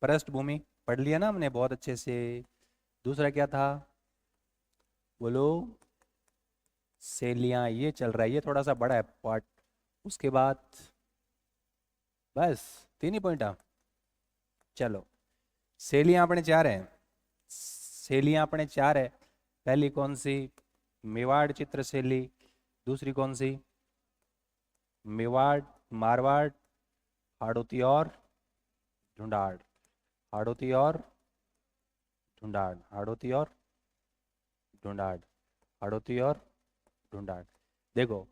पृष्ठभूमि पढ़ लिया ना हमने बहुत अच्छे से। दूसरा क्या था, बोलो। शैलियाँ, ये चल रहा है, ये थोड़ा सा बड़ा है पार्ट। उसके बाद बस 3 ही पॉइंट। चलो, शैलियाँ अपने 4 हैं। शैलियाँ अपने 4 है। पहली कौन सी? मेवाड़ चित्र शैली। दूसरी कौन सी? मेवाड़, मारवाड़, हाड़ौती और ढूंढाड़। हाड़ौती और ढूंढाड़। हाड़ौती और ढूंढाड़। हाड़ौती और ढूंढाड़। देखो,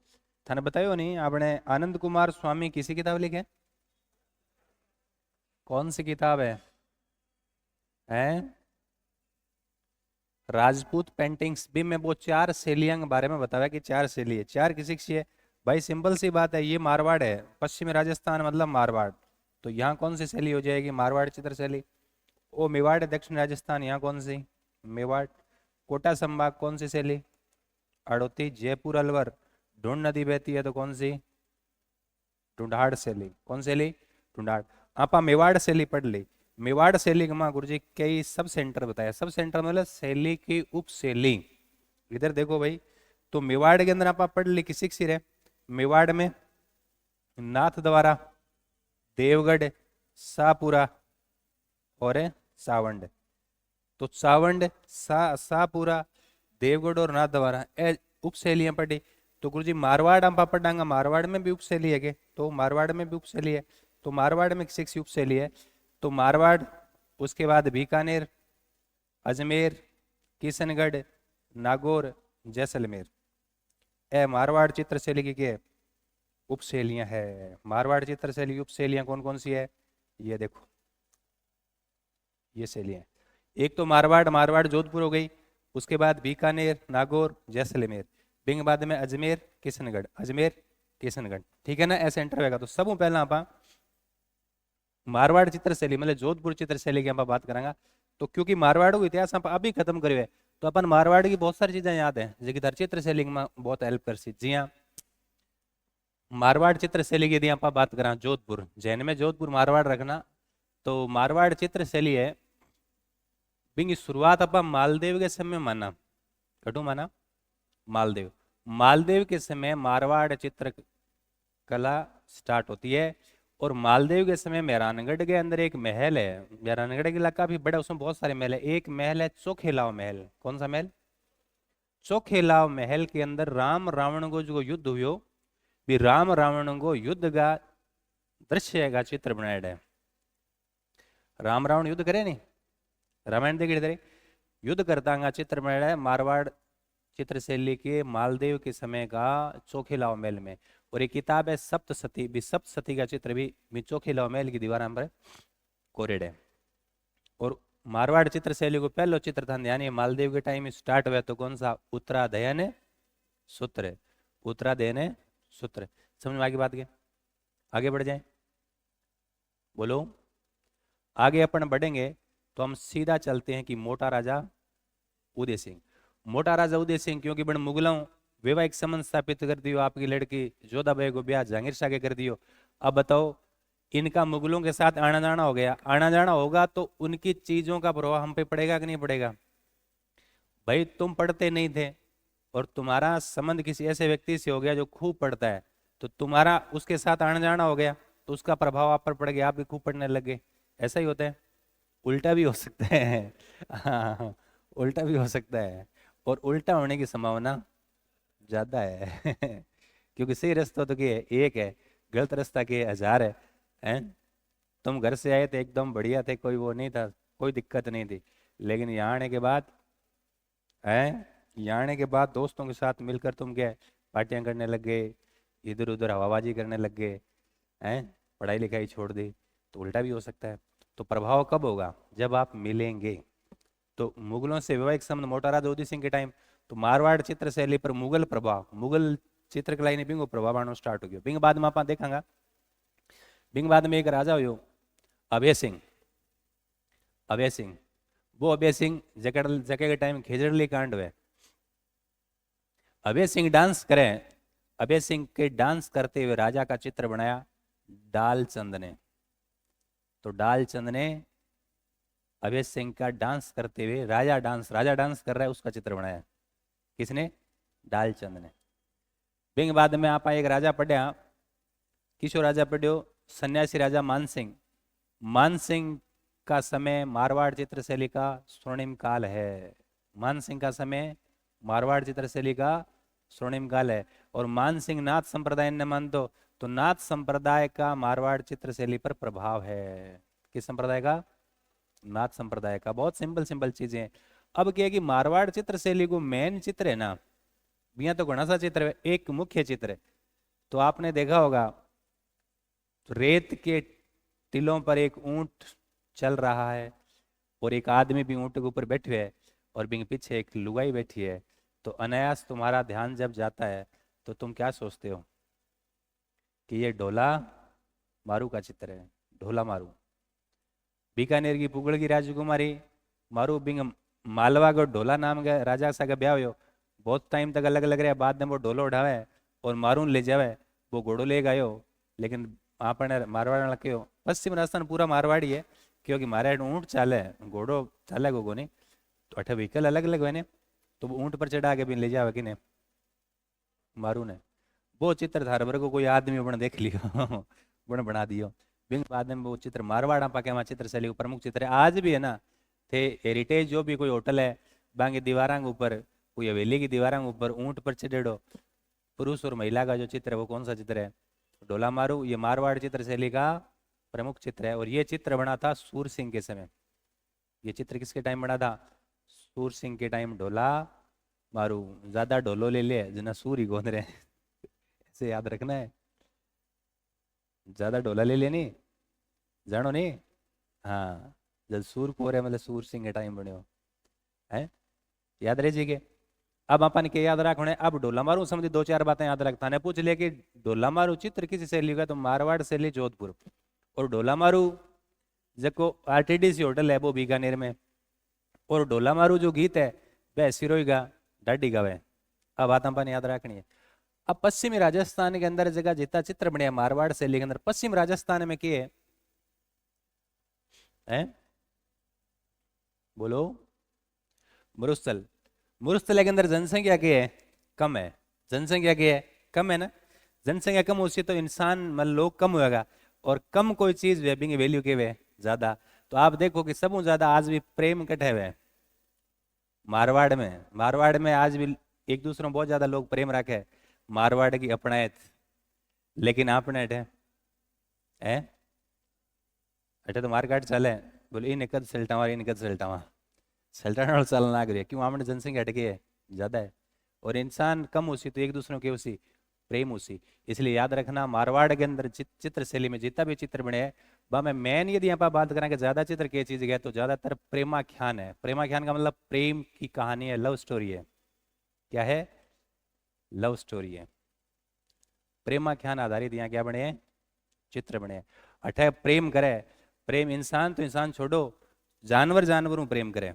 थाने बतायो नहीं आपने, आनंद कुमार स्वामी किसी किताब लिखे? कौन सी किताब है? हैं? राजपूत पेंटिंग्स भी में वो 4 शैलियों के बारे में बताया कि 4 शैली है। 4 किसी की है? भाई सिंपल सी बात है, ये मारवाड़ है, पश्चिमी राजस्थान मतलब मारवाड़। तो यहाँ कौन सी शैली हो जाएगी? मारवाड़ चित्र शैली। ओ मेवाड़ है दक्षिण राजस्थान, यहाँ कौन सी? मेवाड़। कोटा संभाग कौन सी शैली? अड़ोती। जयपुर अलवर, ढूंढ नदी बहती है तो कौन सी? ढूंढाड़ शैली। कौन शैली? ढूंढाड़। आप मेवाड़ शैली पढ़ ली। मेवाड़ शैली के माँ गुरु जी कई सब सेंटर बताया। सब सेंटर मतलब शैली की उप शैली। इधर देखो भाई, तो मेवाड़ के अंदर आप पढ़ ली किसी की रहे। मेवाड़ में नाथ द्वारा, देवगढ़, शाहपुरा और सावंड। तो सावंड, शाहपुरा, देवगढ़ और नाथ द्वारा ए उपशैलियां पढ़ी। तो गुरुजी मारवाड़ हम पढ़ांगा, मारवाड़ में भी उपशैली है के? तो मारवाड़ में भी उपशैली है। तो मारवाड़ में किसी की उपशैली है? तो मारवाड़, उसके बाद बीकानेर, अजमेर, किशनगढ़, नागौर, जैसलमेर। ए मारवाड़ चित्र शैली की क्या है? उपशैलियां है। मारवाड़ चित्र शैली की उपशैलियां कौन कौन सी है? ये देखो, ये शैलियां। एक तो मारवाड़, मारवाड़ जोधपुर हो गई। उसके बाद बीकानेर, नागौर, जैसलमेर। बिंग बाद में अजमेर, किशनगढ़। अजमेर, किशनगढ़। ठीक है ना? ऐसे एंटर होगा। तो सब पहला आप मारवाड़ चित्र शैली मतलब जोधपुर चित्र शैली की हम बात करेंगे। तो क्योंकि मारवाड़ को इतिहास हम अभी खत्म करे, तो अपन मारवाड़ की बहुत सारी चीजें याद है जो कि चित्र शैली में बहुत हेल्प कर सी। जी हाँ, मारवाड़ चित्र शैली की यदि आप बात करें, जोधपुर जैन में जोधपुर मारवाड़ रखना। तो मारवाड़ चित्र शैली है, बिंग शुरुआत अपन मालदेव के समय माना। कटू माना? मालदेव। मालदेव के समय मारवाड़ चित्र कला स्टार्ट होती है। और मालदेव के समय मेहरानगढ़ के अंदर एक महल है। मेहरानगढ़ का इलाका भी बड़ा, उसमें बहुत सारे महल है। एक महल है चोखेलाव महल। कौन सा महल? चोखेलाव महल के अंदर राम रावण को जो युद्ध हुयो, भी राम रावण को युद्ध का दृश्य का चित्र बनाया है। राम रावण युद्ध करे नहीं, रामायण देख इधर युद्ध करता का चित्र बनाया है मारवाड़ चित्र शैली के मालदेव के समय का चोखेलाव महल में। और एक किताब है सप्तसती, भी सप्तसती का चित्र भी चोखेलाव महल की दीवार पर कोरेड है। और मारवाड़ चित्र शैली को पहलो चित्र था यानी मालदेव के टाइम स्टार्ट हुआ तो कौन सा? उत्तराधयन सूत्र। उत्तराधयन सूत्र। समझ में आगे बात के? आगे बढ़ जाए, बोलो। आगे अपन बढ़ेंगे तो हम सीधा चलते हैं कि मोटा राजा उदय सिंह। मोटा राजा उदय सिंह क्योंकि बड़ मुगलों वैवाहिक संबंध स्थापित कर दियो, आपकी लड़की जोधाबाई को ब्याह जहांगीर शाह के कर दियो। अब बताओ, इनका मुगलों के साथ आना जाना हो गया। आना जाना होगा तो उनकी चीजों का प्रभाव हम पे पड़ेगा कि नहीं पड़ेगा? भाई तुम पढ़ते नहीं थे और तुम्हारा संबंध किसी ऐसे व्यक्ति से हो गया जो खूब पढ़ता है, तो तुम्हारा उसके साथ आना जाना हो गया, तो उसका प्रभाव आप पर पड़ गया, आप भी खूब पढ़ने लग गए। ऐसा ही होता है। उल्टा भी हो सकता है। हाँ, उल्टा भी हो सकता है। और उल्टा होने की संभावना ज्यादा है। क्योंकि सही रास्ता तो क्या है? एक है। गलत रास्ता क्या है? 1000 है। हैं? तुम घर से आए थे एकदम बढ़िया थे, कोई वो नहीं था, कोई दिक्कत नहीं थी। लेकिन यहाँ आने के बाद है, यहाँ आने के बाद दोस्तों के साथ मिलकर तुम क्या पार्टियां करने लग गए, इधर उधर हवाबाजी करने लग गए, हैं? पढ़ाई लिखाई छोड़ दी। तो उल्टा भी हो सकता है। तो प्रभाव कब होगा? जब आप मिलेंगे। तो मुगलों से वैवाहिक संबंध मोटा राजा उदय सिंह के टाइम। तो मारवाड़ चित्र शैली पर मुगल प्रभाव, मुगल चित्रकला ने बिंगो प्रभाव आना स्टार्ट हो गया। बिंग बाद में आप देखांगा, बिंग बाद में एक राजा हुयो अभय सिंह। अभय सिंह, वो अभय सिंह जगह जगह के टाइम खेजड़ली कांड हुए। अभय सिंह डांस करें, अभय सिंह के डांस करते हुए राजा का चित्र बनाया डालचंद ने। तो डालचंद ने अभय सिंह का डांस करते हुए राजा डांस कर रहा है, उसका चित्र बनाया। किसने? डालचंद ने। बिंग बाद में आप एक राजा पढ़िया, किशोर राजा पढ़ियो, सन्यासी राजा मानसिंह। मानसिंह का समय मारवाड़ चित्रशैली का स्वर्णिम काल है। मानसिंह का समय मारवाड़ चित्रशैली का स्वर्णिम काल है। और मानसिंह नाथ संप्रदाय ने मान दो तो नाथ संप्रदाय का मारवाड़ चित्रशैली पर प्रभाव है। किस संप्रदाय का? नाथ संप्रदाय का। बहुत सिंपल सिंपल चीजें। अब क्या है कि मारवाड़ चित्रशैली को मेन चित्र है ना, यहाँ तो घना सा चित्र है, एक मुख्य चित्र है। तो आपने देखा होगा रेत के टीलों पर एक ऊंट चल रहा है और एक आदमी भी ऊंट के ऊपर बैठे है और बिंग पीछे एक लुगाई बैठी है। तो अनायास तुम्हारा ध्यान जब जाता है तो तुम क्या सोचते हो कि ये ढोला मारू का चित्र है। ढोला मारू, बीकानेर की पुगड़ की राजकुमारी मारू बिंग मालवा को ढोला नाम का राजा सा का ब्याह हो। बहुत टाइम तक अलग अलग रहा, बाद में वो ढोलो उठावे और मारून ले जावे। वो घोड़ो ले गयो, लेकिन आपने मारवाड़ क्यों? पश्चिम राजस्थान पूरा मारवाड़ी है, क्योंकि मारे ऊँट चाले, घोड़ो चाले को नहीं। तो अठे व्हीकल अलग अलग है ने, तो वो ऊँट पर चढ़ा के भी ले जावे कि ने मारू ने। वो चित्र थार पर को कोई आदमी बन देख लियो बन बना दियो। बिंग बाद में वो चित्र मारवाड़ा पाके वहाँ चित्रशैली को प्रमुख चित्र है, आज भी है ना। थे हेरिटेज जो भी कोई होटल है, बांगे दीवारां के ऊपर, कोई हवेली की दीवारां के ऊपर ऊँट पर चढ़ेड़ो पुरुष और महिला का जो चित्र है वो कौन सा चित्र है? ढोला मारू। ये मारवाड़ चित्रशैली का प्रमुख चित्र है। और ये चित्र बना था सूर सिंह के समय। ये चित्र किसके टाइम बना था? सूर सिंह के टाइम। ढोला मारू, ज्यादा ढोलो ले ले जना सूर ही गोंद रहे ऐसे याद रखना है। ज्यादा ढोला ले लेनी जानो नहीं। हाँ, जब सूर को रहे मतलब सूर सिंह के टाइम बने हो है, याद रह जी। अब अपन के याद रखने, अब ढोला मारू समझी दो चार बातें याद रखता ने पूछ ले कि ढोला मारू चित्र किसी शैली का? तो मारवाड़ शैली जोधपुर। और ढोला मारू जो आरटीडीसी होटल है वो बीकानेर में। और ढोला मारू जो गीत है वह सिरोही का डाडी गावे। अब बात अपन याद रखनी है। अब पश्चिमी राजस्थान के अंदर जगह जितना चित्र बने मारवाड़ शैली के अंदर, पश्चिम राजस्थान में क्या है? बोलो। मुरुस्थल। मुरुस्थल के अंदर जनसंख्या क्या है? कम है। जनसंख्या क्या है? कम है ना। जनसंख्या कम होती तो इंसान मतलब लोग कम होगा, और कम कोई चीज वेबिंग वैल्यू के वे ज्यादा। तो आप देखो कि सबसे ज्यादा आज भी प्रेम कटे हुए मारवाड़ में। मारवाड़ में आज भी एक दूसरे में बहुत ज्यादा लोग प्रेम रखे, मारवाड़ की अपनायत। लेकिन आपने अठे है अठे तो मारकाट चले, बोले इन कद सल्टावा इन कद सल्टावा सल्टाना चलन लाग रही है। क्यों? आपने जनसंख्या अटके है ज्यादा है, और इंसान कम उसी तो एक दूसरे के उसी प्रेम उसी। इसलिए याद रखना मारवाड़ के अंदर चित्र शैली में जितना भी चित्र बने हैं वह में मेन यदि यहाँ पर बात करें कि ज्यादा चित्र क्या चीज है तो ज्यादातर प्रेमाख्यान है। प्रेमाख्यान का मतलब प्रेम की कहानी है, लव स्टोरी है। क्या है? लव स्टोरी है। प्रेमाख्यान आधारित यहाँ क्या बने हैं? चित्र बने हैं। अठे प्रेम करे, प्रेम इंसान तो इंसान छोड़ो, जानवर जानवरों प्रेम करे,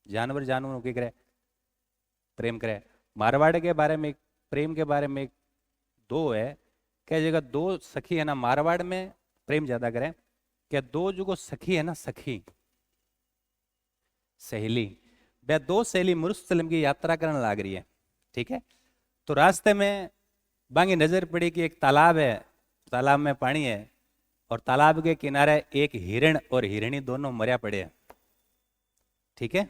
जानवर जानवरों के करे प्रेम करे। मारवाड़ के बारे में प्रेम के बारे में दो है, क्या जगह दो सखी है ना मारवाड़ में प्रेम ज्यादा करे। क्या दो जो सखी है ना, सखी सहेली, वह दो सहेली मुरुस्थलम की यात्रा करने लग रही है। ठीक है, तो रास्ते में बांगी नजर पड़ी कि एक तालाब है, तालाब में पानी है, और तालाब के किनारे एक हिरण और हिरणी दोनों मरिया पड़े हैं। ठीक है,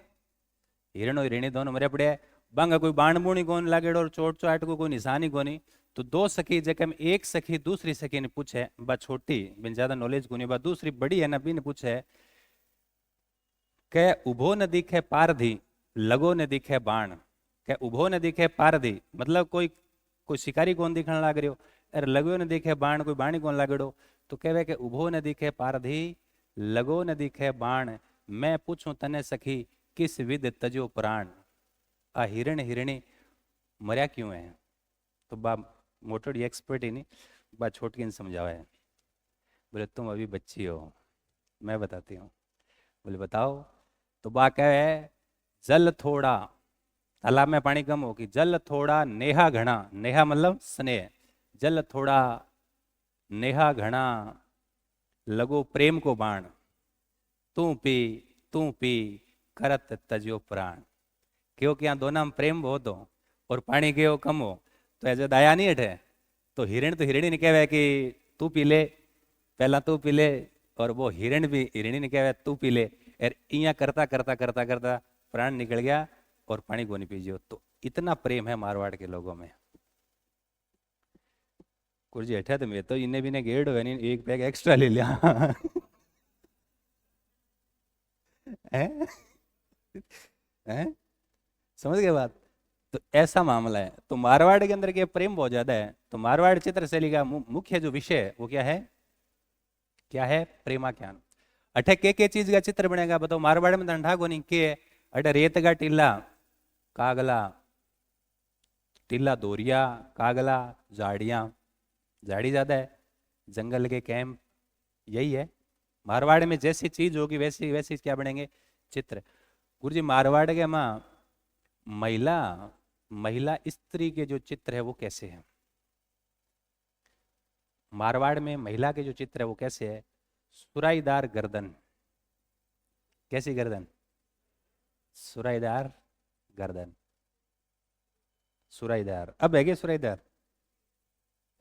हिरण और हिरणी दोनों मरिया पड़े हैं। बांगा कोई बाण बूणी कौन लागेड़ो और चोट चोट को कोई निशानी कोनी। तो दो सखी जगह में एक सखी दूसरी सखी ने पूछे, बा छोटी बिन ज्यादा नॉलेज को नहीं, बा दूसरी बड़ी है ना भी ने पूछे के उभो न दिखे पारधी लगो न दिखे बाण। के उभो न दिखे पारधी मतलब कोई कोई शिकारी कौन दिखने लाग रही हो, अरे लगो न दिखे बाण कोई बाणी कौन लागेड़ो। तो कहवे के उभो न दिखे पारधी लगो न दिखे बाण, मैं पूछूं तने सखी किस विद तजो प्राण। आ हिरण हिरणी मरिया क्यों है? तो बा मोटोड़ी एक्सपर्ट ही नहीं, बा छोटकी ने समझावा है। बोले तुम अभी बच्ची हो, मैं बताती हूँ। बोले बताओ। तो बा कहे जल थोड़ा, तालाब में पानी कम हो कि जल थोड़ा नेहा घना, नेहा मतलब स्नेह, जल थोड़ा नेहा घना लगो प्रेम को बाण। तू पी करत तजो प्राण। क्योंकि यहाँ दोनों में प्रेम बहुत हो और पानी के कम हो तो ऐसे दया नहीं हटे। तो हिरण नहीं कहवे कि तू पी ले, पहला तू पी ले, और वो हिरणी नहीं कहवे तू पी ले। और इया करता करता करता करता प्राण निकल गया और पानी को नहीं पीजियो। तो इतना प्रेम है मारवाड़ के लोगों में। कुर्जी हटा तो मैं तो इन्हें भी ने गेड़ हो नहीं, एक बैग एक्स्ट्रा ले लिया। हैं? हैं? समझ गए बात। तो ऐसा मामला है। तो मारवाड़ के अंदर के प्रेम बहुत ज्यादा है। तो मारवाड़ चित्रशैली का मुख्य जो विषय है वो क्या है? क्या है? प्रेमाख्यान। अठे के चीज का चित्र बनेगा बताओ? मारवाड़ में धंधा को नहीं के अठे रेत का टीला, कागला, टीला दोरिया, कागला, झाड़ियां, झाड़ी ज्यादा है, जंगल के कैंप, यही है। मारवाड़ में जैसी चीज होगी वैसी वैसी क्या बनेंगे? चित्र। गुरुजी मारवाड़ के माँ महिला महिला स्त्री के जो चित्र है वो कैसे है? मारवाड़ में महिला के जो चित्र है वो कैसे है? सुराईदार गर्दन। कैसी गर्दन? सुराईदार गर्दन। सुराईदार अब है क्या? सुराईदार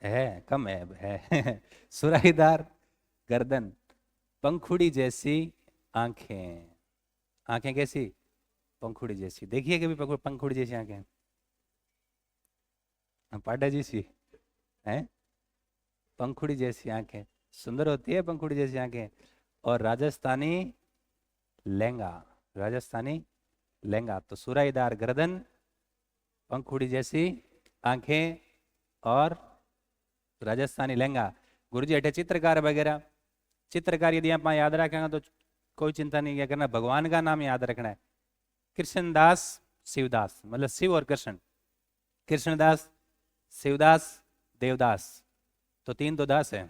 है, कम है, अब है। सुराईदार गर्दन, पंखुड़ी जैसी आंखें। आंखें कैसी? पंखुड़ी जैसी। देखिए कभी पंखुड़ी जैसी आंखें? पाडा जी सी है। पंखुड़ी जैसी आंखें सुंदर होती है, पंखुड़ी जैसी आंखें। और राजस्थानी लहंगा, राजस्थानी लहंगा। तो सुराईदार गर्दन, पंखुड़ी जैसी आंखें और राजस्थानी लहंगा। गुरुजी अठे चित्रकार वगैरह। चित्रकार यदि आप याद रखेंगे तो कोई चिंता नहीं क्या करना, भगवान का नाम याद रखना है। कृष्णदास शिवदास, मतलब शिव और कृष्ण। कृष्णदास, शिवदास, देवदास। तो तीन तो दास है।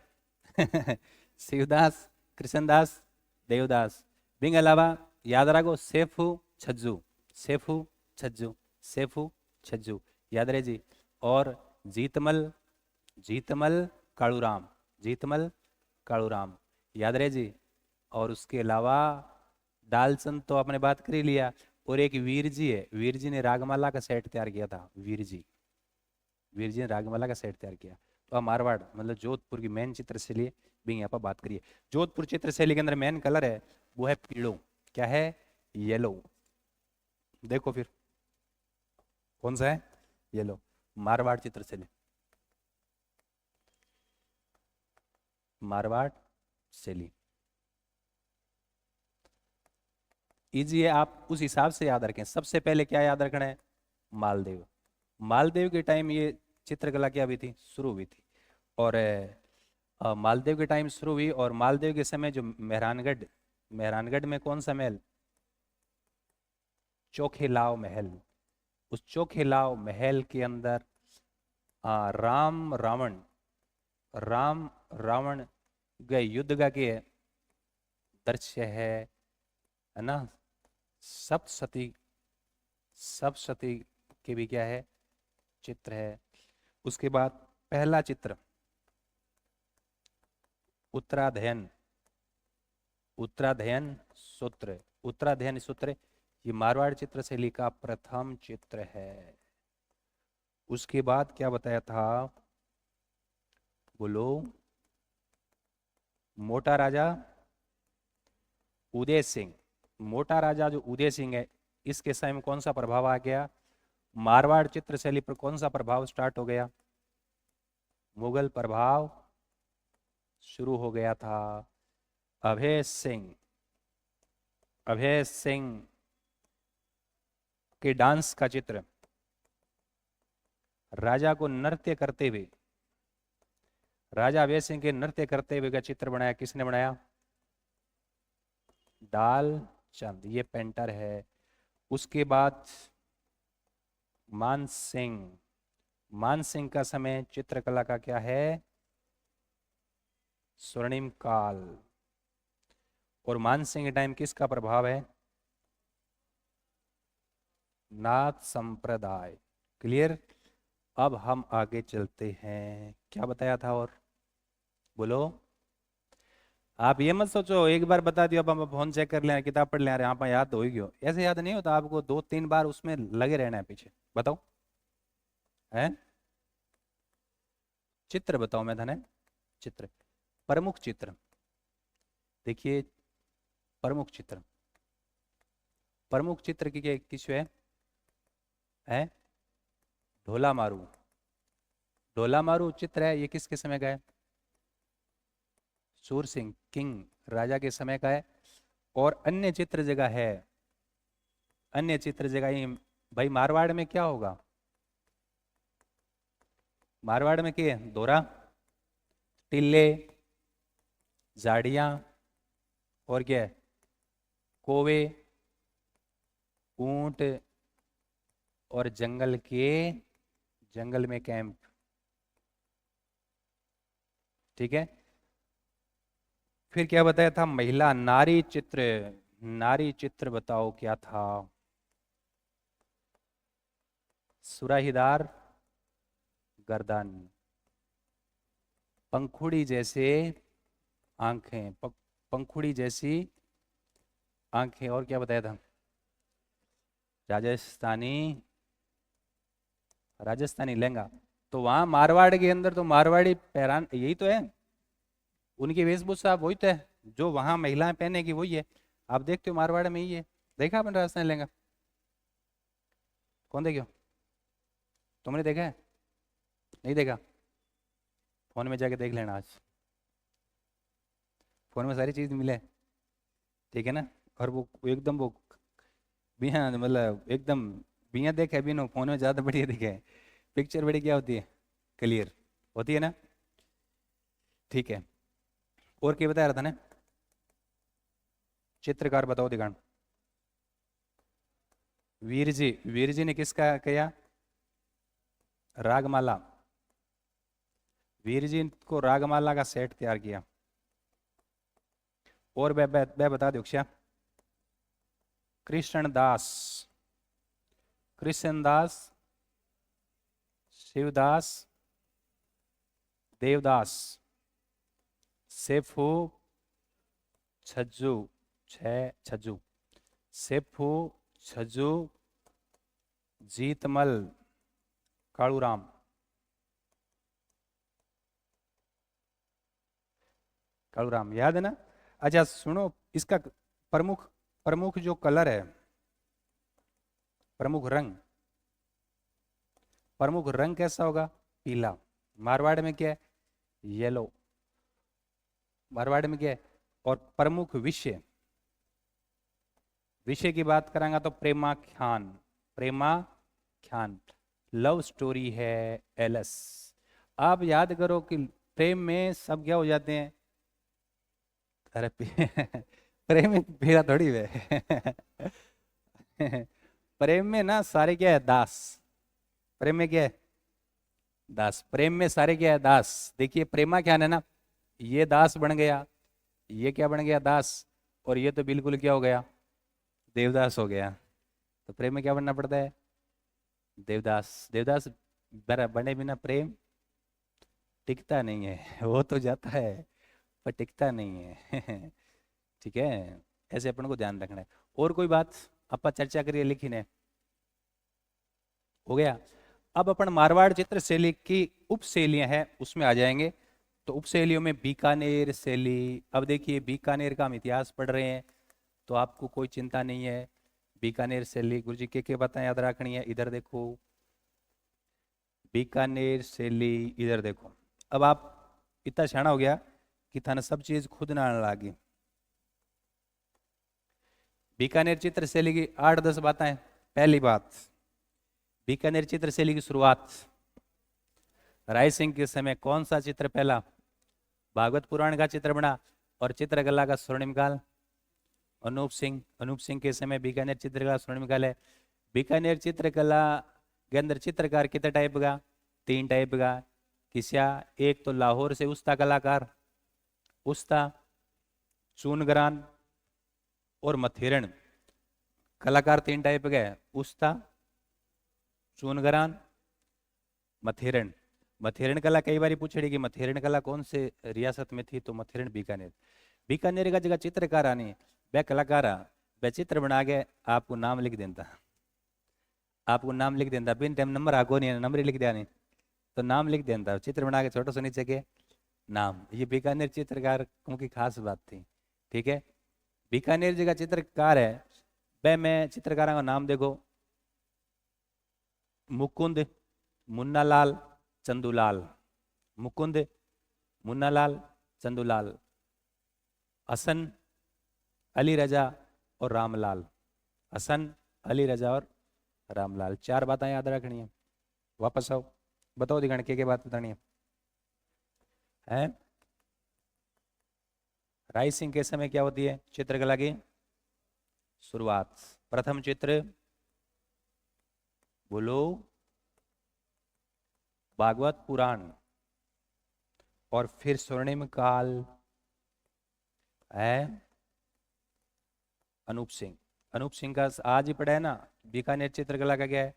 शिवदास, कृष्णदास, देवदास। बिंग अलावा याद रखो सेफू छज्जू, सेफू छज्जू, सेफू छज्जू, याद रहे जी। और जीतमल, जीतमल कालूराम, जीतमल कालूराम, याद रहे जी। और उसके अलावा दालचंद तो आपने बात कर ही लिया। और एक वीर जी है, वीर जी ने रागमाला का सेट तैयार किया था। वीर जी, वीर जी ने रागमाला का सेट तैयार किया। तो आप मारवाड़ मतलब जोधपुर की मेन चित्रशैली भी यहाँ पर बात करिए। जोधपुर चित्रशैली के अंदर मेन कलर है वो है पीलो। क्या है? येलो। देखो फिर कौन सा है? येलो। मारवाड़ चित्रशैली, मारवाड़ शैली इजी है, आप उस हिसाब से याद रखें। सबसे पहले क्या याद रखना है? मालदेव। मालदेव के टाइम ये चित्रकला क्या हुई थी? शुरू हुई थी। और मालदेव के टाइम शुरू हुई। और मालदेव के समय जो मेहरानगढ़, मेहरानगढ़ में कौन सा महल? चोखेलाव महल। उस चोखेलाव महल के अंदर राम रावण, राम रावण गए युद्ध का के दृश्य है ना। सप्तशती, सप्तशती के भी क्या है? चित्र है। उसके बाद पहला चित्र उत्तराध्ययन, उत्तराध्ययन सूत्र, उत्तराध्ययन सूत्र ये मारवाड़ चित्रशैली का प्रथम चित्र है। उसके बाद क्या बताया था? बोलो। मोटा राजा उदय सिंह, मोटा राजा जो उदय सिंह है इसके समय में कौन सा प्रभाव आ गया? मारवाड़ चित्रशैली पर कौन सा प्रभाव स्टार्ट हो गया? मुगल प्रभाव शुरू हो गया था। अभय सिंह, अभय सिंह के डांस का चित्र, राजा को नृत्य करते हुए, राजा अभय सिंह के नृत्य करते हुए का चित्र बनाया। किसने बनाया? दाल चंद, ये पेंटर है। उसके बाद मान सिंह, मान सिंह का समय चित्रकला का क्या है? स्वर्णिम काल। और मान सिंह के टाइम किसका प्रभाव है? नाथ संप्रदाय। क्लियर। अब हम आगे चलते हैं। क्या बताया था और? बोलो। आप ये मत सोचो एक बार बता दियो अब हम फोन चेक कर ले किताब पढ़ ले अरे हाँ याद तो हो ही गयो, ऐसे याद नहीं होता, आपको 2-3 बार उसमें लगे रहना है पीछे। बताओ है चित्र बताओ मैं धने चित्र, प्रमुख चित्र, देखिए प्रमुख चित्र, प्रमुख चित्र की किस है ढोला मारू, ढोला मारू चित्र है, ये किसके समय का है? सूर सिंह किंग राजा के समय का है। और अन्य चित्र जगह है, अन्य चित्र जगह ये भाई मारवाड़ में क्या होगा? मारवाड़ में क्या है? दोरा, टिल्ले, झाड़ियां, और क्या है? कोवे, ऊंट, और जंगल में कैंप। ठीक है, फिर क्या बताया था? महिला नारी चित्र, नारी चित्र बताओ क्या था? सुराहीदार गर्दन, पंखुड़ी जैसे आंखें, पंखुड़ी जैसी आंखें, और क्या बताया था? राजस्थानी, राजस्थानी लहंगा। तो वहां मारवाड़ के अंदर तो मारवाड़ी पहरान यही तो है, उनकी वेशभूषा वही तो है, जो वहां महिलाएं पहनेगी वही है। आप देखते हो मारवाड़ में ही है, देखा अपन राजस्थानी लहंगा? कौन देखो? तुमने देखा है? नहीं देखा? फोन में जाके देख लेना आज, फोन में सारी चीज मिले, ठीक है ना? और वो एकदम वो बिना मतलब एकदम बिना देखे बिना फोन में ज्यादा बढ़िया दिखे, पिक्चर बड़ी क्या होती है? क्लियर होती है ना? ठीक है, और क्या बता रहा था ना? चित्रकार बताओ दिखान। वीर जी ने किसका किया? रागमाला, वीर जी को रागमाला का सेट तैयार किया। और बै बता दो क्या? कृष्णदास, कृष्णदास, शिवदास, देवदास, सेफू, छज्जू, छज्जू, सेफू, छज्जू, जीतमल, कालूराम। कालूराम याद है ना? अच्छा सुनो, इसका प्रमुख प्रमुख जो कलर है, प्रमुख रंग, प्रमुख रंग कैसा होगा? पीला। मारवाड़ में क्या है? येलो। मारवाड़ में क्या है? और प्रमुख विषय, विषय की बात करेंगे तो प्रेमाख्यान, प्रेमाख्यान, लव स्टोरी है एलएस। आप याद करो कि प्रेम में सब क्या हो जाते हैं? अरे प्रेम में पीड़ा थोड़ी है प्रेम में ना सारे क्या है? दास। प्रेम में क्या है? दास। प्रेम में सारे क्या है? दास। देखिए प्रेमा क्या है ना, ये दास बन गया, ये क्या बन गया? दास। और ये तो बिल्कुल क्या हो गया? देवदास हो गया। तो प्रेम में क्या बनना पड़ता है? देवदास। देवदास बने बिना प्रेम टिकता नहीं है वो तो जाता है पर टिकता नहीं है ठीक है, ऐसे अपन को ध्यान रखना है। और कोई बात अपन चर्चा करिए, लिखी ने हो गया। अब अपन मारवाड़ चित्र शैली की उप शैलियां हैं उसमें आ जाएंगे। तो उप शैलियों में बीकानेर शैली, अब देखिए बीकानेर का हम इतिहास पढ़ रहे हैं तो आपको कोई चिंता नहीं है। बीकानेर शैली गुरु जी के बातें याद रखनी है, इधर देखो बीकानेर शैली, इधर देखो। अब आप इतना सियाना हो गया कि थाने सब चीज खुद ना आने लगी। बीकानेर चित्र शैली की 8-10 बातें। पहली बात, बीकानेर चित्र शैली की शुरुआत राय सिंह के समय कौन सा चित्र पहला? भागवत पुराण का चित्र बना। और चित्रकला का स्वर्णिम काल अनूप सिंह, अनूप सिंह के समय बीकानेर चित्रकला स्वर्णिम काल है। बीकानेर चित्रकला के अंदर चित्रकार कितने टाइप का? 3 टाइप का। किस्या, एक तो लाहौर से उस्ता कलाकार, उस्ता, चूनगरान और मथेरन। कलाकार 3 टाइप के हैं, उस्ता, चूनगरान, मथेरन। मथेरन कला कई बार पूछेगी कि मथेरन कला कौन से रियासत में थी, तो मथेरन बीकानेर। बीकानेर का जगह चित्रकार आनी वह कलाकार वह चित्र बना के आपको नाम लिख देता, आपको नाम लिख देता। बिन टाइम नंबर आगो नहीं, नंबर ही लिख दिया नहीं तो नाम लिख देता, चित्र बना के छोटा सा नीचे के नाम। ये बीकानेर चित्रकार की खास बात थी। ठीक है, बीकानेर जगह चित्रकार है वह में चित्रकारों का नाम देखो, मुकुंद, मुन्नालाल, चंदूलाल। मुकुंद, मुन्नालाल, चंदूलाल। हसन, अली रजा और रामलाल। हसन, अली रजा और रामलाल। 4 बातें याद रखनी है। वापस आओ, बताओ दिगण के बात बतानी है। राय सिंह के समय क्या होती है चित्रकला की शुरुआत? प्रथम चित्र बोलो, भागवत पुराण। और फिर स्वर्णिम काल है अनूप सिंह। अनूप सिंह का आज ही पढ़ा है ना, बीकानेर चित्रकला का क्या है?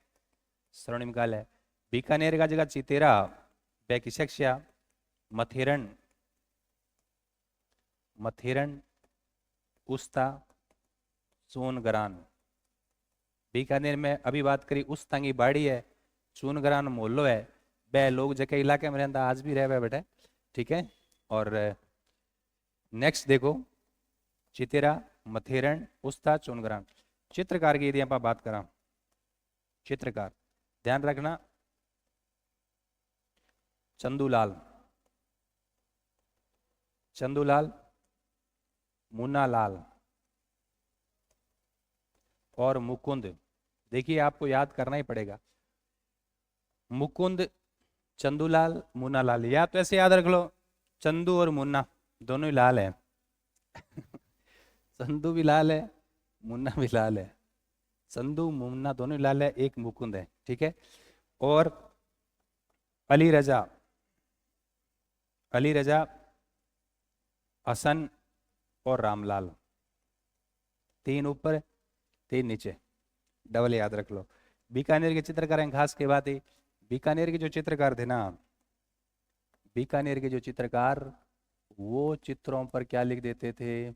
स्वर्णिम काल है। बीकानेर का जगह चितेरा, बैकिशक्ष्या, मथेरन, मथेरन, उस्ता, सोनगरान। बीकानेर में अभी बात करी उस्तांगी बाड़ी है, सोनगरान मोहल्लो है, वह लोग जगह इलाके में रहता आज भी रह हुए बेटे। ठीक है, और नेक्स्ट देखो, चितेरा, मथेरन, उस्ता, सोनगरान। चित्रकार की यदि आप बात करा, चित्रकार ध्यान रखना, चंदूलाल, चंदूलाल, मुन्नालाल और मुकुंद। देखिए आपको याद करना ही पड़ेगा, मुकुंद, चंदूलाल, मुन्नालाल। या तो ऐसे याद रख लो, चंदू और मुन्ना दोनों ही लाल है चंदू भी लाल है, मुन्ना भी लाल है। चंदू मुन्ना दोनों ही लाल है, एक मुकुंद है। ठीक है, और अली रजा, अली रजा, हसन और रामलाल। 3 ऊपर 3 नीचे, डबल याद रख लो। बीकानेर के चित्रकार हैं खास के बात है, बीकानेर के जो चित्रकार थे ना, बीकानेर के जो चित्रकार वो चित्रों पर क्या लिख देते थे?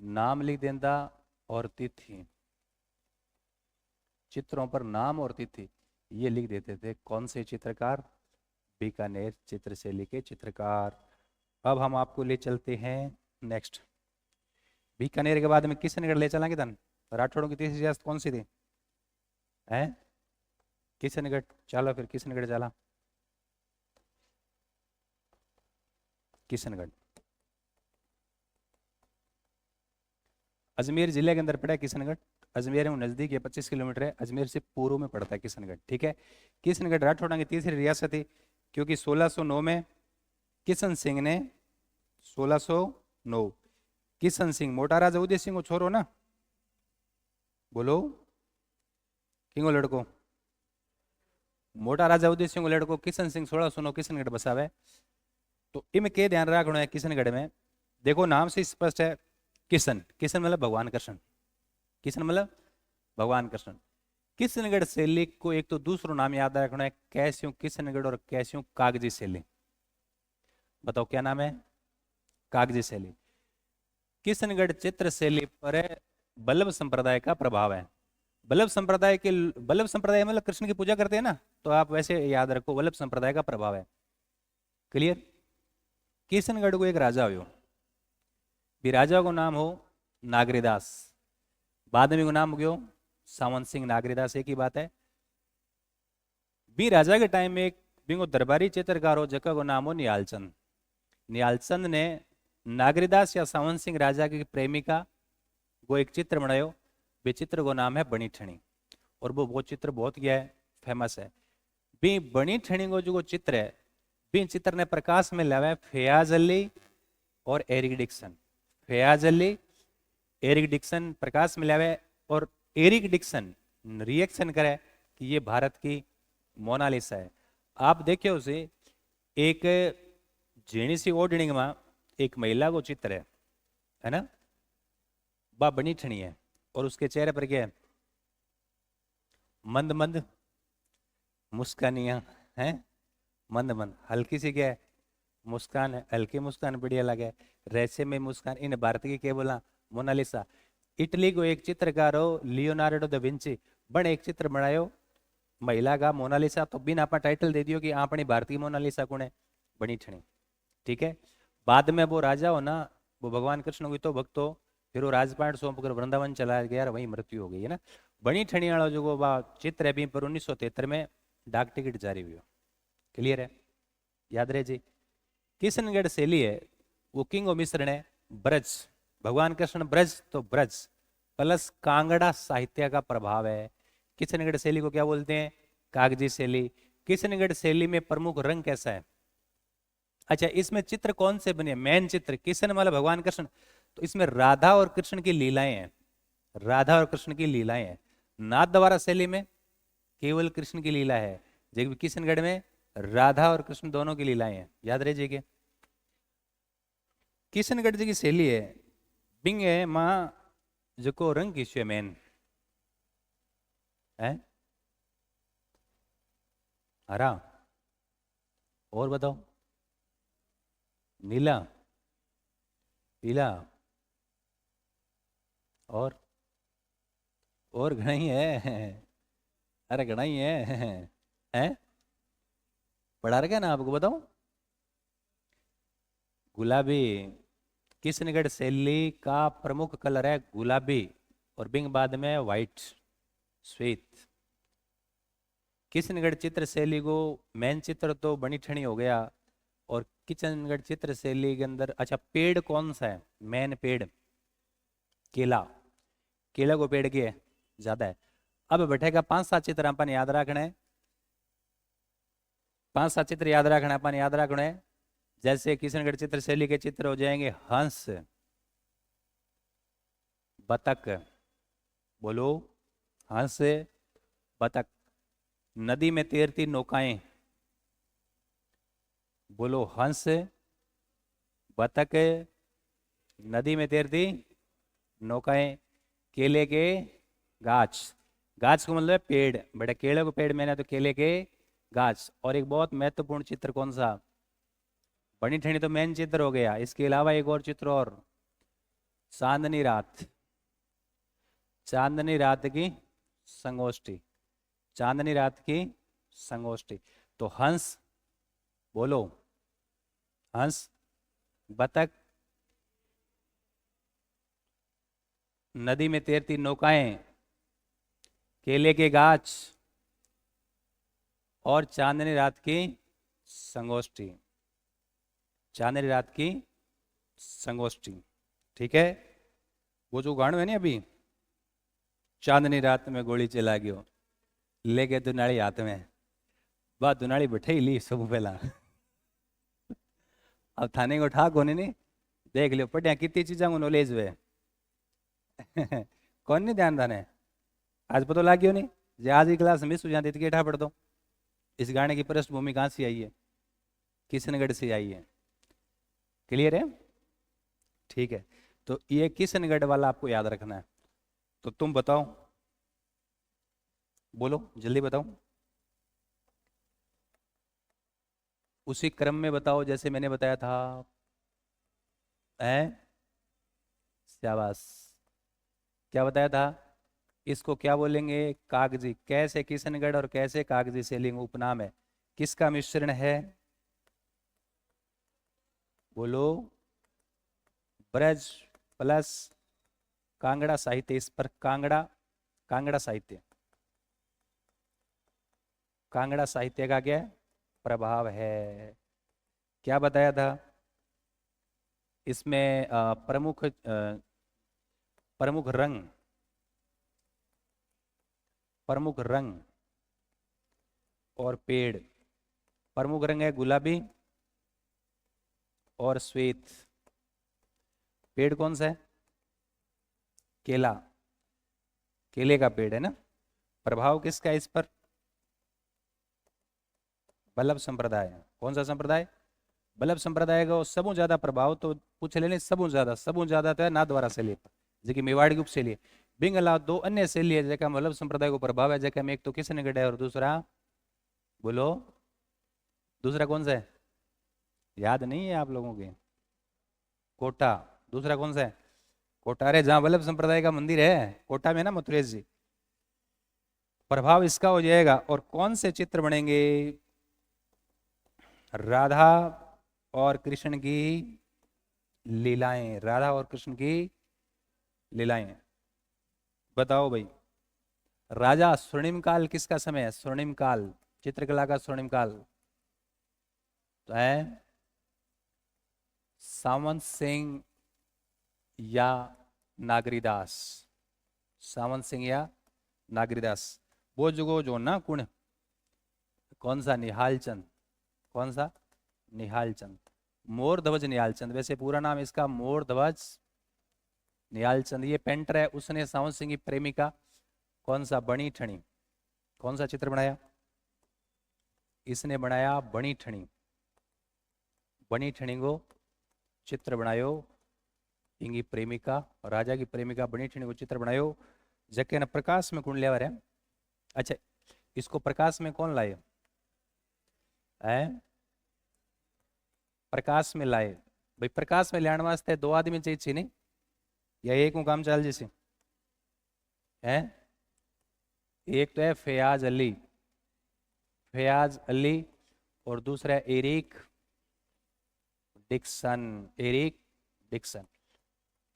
नाम लिख देता और तिथि। चित्रों पर नाम और तिथि ये लिख देते थे। कौन से चित्रकार? बीकानेर चित्रशैली के चित्रकार। अब हम आपको ले चलते हैं नेक्स्ट। बीकानेर के बाद में किशनगढ़ ले चलेंगे धन। राठौड़ों की तीसरी रियासत कौन सी थी? है किशनगढ़। चलो फिर किशनगढ़ चला, किशनगढ़ अजमेर जिले के अंदर पड़ा है किशनगढ़। अजमेर में नजदीक है, 25 किलोमीटर है। अजमेर से पूर्व में पड़ता है किशनगढ़। ठीक है, किशनगढ़ राठौड़ा की तीसरी रियासत थी, क्योंकि 1609 में किशन सिंह ने 1609 किशन सिंह मोटा राजा उदय सिंह को छोरो ना, बोलो किंगो लड़को, मोटा राजा उदय सिंह को लड़को किशन सिंह 1609 किशनगढ़ बसावे। तो इनमें के ध्यान रखना है किशनगढ़ में, देखो नाम से स्पष्ट है, किशन, किशन मतलब भगवान कृष्ण, किशन मतलब भगवान कृष्ण। किशनगढ़ शैली को एक तो दूसरा नाम याद रखना है, कैस्यों किशनगढ़ और कैस्यों कागजी शैली। बताओ क्या नाम है? कागजी शैली। किशनगढ़ चित्र शैली पर बल्लभ संप्रदाय का प्रभाव है। बल्लभ संप्रदाय के, बल्लभ संप्रदाय मतलब कृष्ण की पूजा करते हैं ना, तो आप वैसे याद रखो बल्लभ संप्रदाय का प्रभाव है। क्लियर? किशनगढ़ को एक राजा हो, भी राजा को नाम हो नागरीदास, बाद में को नाम हो गयो सावंत सिंह नागरीदास, एक ही बात है। भी राजा के टाइम में एक बिंगो दरबारी चित्रकार हो जगह को नाम हो निहालचंद। निहालचंद ने नागरीदास या सावंत सिंह राजा की प्रेमिका वो एक चित्र बनायो, वे चित्र को नाम है बनी ठणी, और वो चित्र बहुत क्या है फेमस है। भी बनी ठणी को जो चित्र है, भी चित्र ने प्रकाश में लाया फयाज अली और Eric Dixon. Fayaz Ali, Eric Dixon प्रकाश में लाया, और एरिक डिक्सन रिएक्शन करे कि ये भारत की मोनालिसा है। आप देखिए उसे, एक झीणी सी ओढ़नी में एक महिला को चित्र है ना, बा बनी ठणी है, और उसके चेहरे पर क्या है? मंद मंद मुस्कानियां हैं, मंद मंद हल्की सी क्या है? मुस्कान है, हल्की मुस्कान बढ़िया लगे, रहस्य में मुस्कान, इन भारत की के बोला मोनालिसा। इटली को एक चित्रकार हो लियोनार्डो दा विंची, बण एक चित्र बनायो महिला का मोनालिसा, तो बिन आप टाइटल दे दियो कि अपनी भारतीय मोनालिसा कौन है, बनी ठणी। ठीक है। बाद में वो राजा हो ना, वो भगवान कृष्ण को तो भक्त हो, फिर वो राजपाट सौंप कर वृंदावन चला गया और वहीं मृत्यु हो गई है ना। बनी ठणी वाला जो वो चित्र है, अभी पर 1973 में डाक टिकट जारी हुई। क्लियर है, याद रहे जी। किशनगढ़ शैली है वो किंग मिश्रण है, ब्रज, भगवान कृष्ण ब्रज तो ब्रज प्लस कांगड़ा साहित्य का प्रभाव है। किशनगढ़ शैली को क्या बोलते हैं, कागजी शैली। किशनगढ़ शैली में प्रमुख रंग कैसा है, अच्छा इसमें चित्र कौन से बने, मेन चित्र किशन वाला भगवान कृष्ण, तो इसमें राधा और कृष्ण की लीलाएं हैं, राधा और कृष्ण की लीलाएं हैं। नाथ द्वारा शैली में केवल कृष्ण की लीला है, जबकि किशनगढ़ में राधा और कृष्ण दोनों की लीलाएं हैं, याद रहिए। किशनगढ़ जी की शैली है बिंग है माँ जो रंग की मेन है, हरा, और बताओ, नीला, पीला, और घना ही है, अरे घना ही है? पढ़ा रखा ना आपको, बताओ। गुलाबी, किशनगढ़ शैली का प्रमुख कलर है गुलाबी, और बिंग बाद में व्हाइट, श्वेत। किशनगढ़ चित्र शैली को मेन चित्र तो बनी ठणी हो गया, और किशनगढ़ चित्र शैली के अंदर अच्छा पेड़ कौन सा है, मेन पेड़ केला, केला को पेड़ की है ज्यादा है। अब बैठेगा 5-7 चित्र अपन याद रखना है, 5-7 चित्र याद रखना है, अपन याद रखना है। जैसे किशनगढ़ चित्र शैली के चित्र हो जाएंगे हंस, बतख, बोलो, हंस, बतख। नदी में तैरती नौकाएं, बोलो, हंस, बतख, नदी में तैरती नौकाएं। केले के गाछ, गाछ को मतलब पेड़, बड़े केले को पेड़ मैंने तो केले के गाछ। और एक बहुत महत्वपूर्ण चित्र कौन सा, बनी ठणी तो मेन चित्र हो गया, इसके अलावा एक और चित्र और, चांदनी रात, चांदनी रात की संगोष्ठी, चांदनी रात की संगोष्ठी। तो हंस, बोलो, हंस, बतख, नदी में तैरती नौकाएं, केले के गाछ, और चांदनी रात की संगोष्ठी, चांदनी रात की संगोष्ठी। ठीक है। वो जो गाणो है ना अभी, चांदनी रात में गोली चला गयो, लेके दुनाली हाथ में, वह दुनाली बैठे ही ली सब पहला। अब थाने को ठा कोने नहीं, देख लियो पढ़िया कितनी चीजा को नॉलेज हुए। कौन नहीं ध्यान थाने, आज पता लग गयो नहीं, जे आज की क्लास मिस हो जाती थी ठा पढ़ दो। इस गाने की पृष्ठभूमि कहाँ से आई है, किशनगढ़ से आई है। क्लियर है, ठीक है। तो ये किशनगढ़ वाला आपको याद रखना है। तो तुम बताओ, बोलो जल्दी बताओ, उसी क्रम में बताओ जैसे मैंने बताया था। है, शाबाश, क्या बताया था, इसको क्या बोलेंगे, कागजी। कैसे किशनगढ़ और कैसे कागजी सेलिंग उपनाम है, किसका मिश्रण है, बोलो, ब्रज प्लस कांगड़ा साहित्य। इस पर कांगड़ा, कांगड़ा साहित्य, कांगड़ा साहित्य का क्या प्रभाव है, क्या बताया था। इसमें प्रमुख रंग, प्रमुख रंग और पेड़, प्रमुख रंग है गुलाबी और श्वेत। पेड़ कौन सा है, केला, केले का पेड़ है ना। प्रभाव किसका है इस पर, बल्लभ संप्रदाय। कौन सा संप्रदाय, बल्लभ संप्रदाय का सबू ज्यादा प्रभाव तो पूछ लेने, सबू ज्यादा तो है नाथ द्वारा शैली पर, जो मेवाड़ की उपशैली है। बिंग अलावा दो अन्य शैली है जैका बल्लभ संप्रदाय को प्रभाव है, जैका में एक तो किशनगढ़ है और दूसरा, बोलो, दूसरा कौन सा है, याद नहीं है आप लोगों के? कोटा। दूसरा कौन सा है? कोटा, अरे जहाँ वल्लभ संप्रदाय का मंदिर है कोटा में ना, मथुरेश जी। प्रभाव इसका हो जाएगा। और कौन से चित्र बनेंगे? राधा और कृष्ण की लीलाएं, राधा और कृष्ण की लीलाएं। बताओ भाई, राजा स्वर्णिम काल किसका समय है? स्वर्णिम काल, चित्रकला का स्वर्णिम काल तो है सावंत सिंह या नागरीदास। सावंत सिंह या नागरीदास। वो जो ना कुण, कौन सा? निहाल चंद। कौन सा? निहाल चंद। मोर ध्वज निहाल चंद, वैसे पूरा नाम इसका मोर ध्वज निहाल चंद। ये पेंटर है, उसने सावंत सिंह की प्रेमिका कौन सा? बणी ठणी। कौन सा चित्र बनाया? इसने बनाया बणी ठणी। बणी ठणी को चित्र बनायो इंगी प्रेमिका, राजा की प्रेमिका बणी ठणी को चित्र बनायो। जके न प्रकाश में कौन ले? अच्छा, इसको प्रकाश में कौन लाए? प्रकाश में लाए। भाई प्रकाश में लाने वास्ते दो आदमी चाहिए नहीं, या एक को काम चल जैसे है? एक तो है फयाज अली, फयाज अली, और दूसरा है Eric Dixon. Eric Dixon,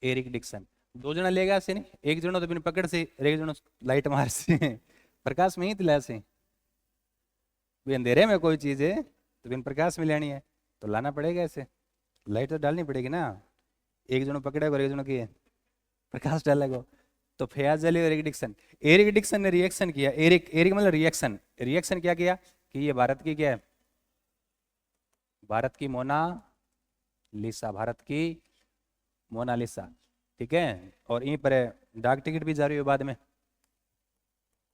Eric Dixon. दो जना लेगा से नहीं, एक जनो तो बिन पकड़ से, एक जनो लाइट मार से प्रकाश में ही तिला से। भी अंधेरे में कोई चीज है तो बिन प्रकाश में लेनी है तो लाना पड़ेगा ऐसे, लाइट तो डालनी पड़ेगी ना। एक जनो पकड़ेगा और एक जनो की प्रकाश डालेगा। तो फयाज अली और एरिक डिक्सन ने रिएक्शन किया। एरिक, एरिक मतलब रिएक्शन, रिएक्शन क्या किया कि ये भारत की क्या है? भारत की मोनालिसा, भारत की मोनालिसा, ठीक है। और यहीं पर डाक टिकट भी जारी हुई बाद में।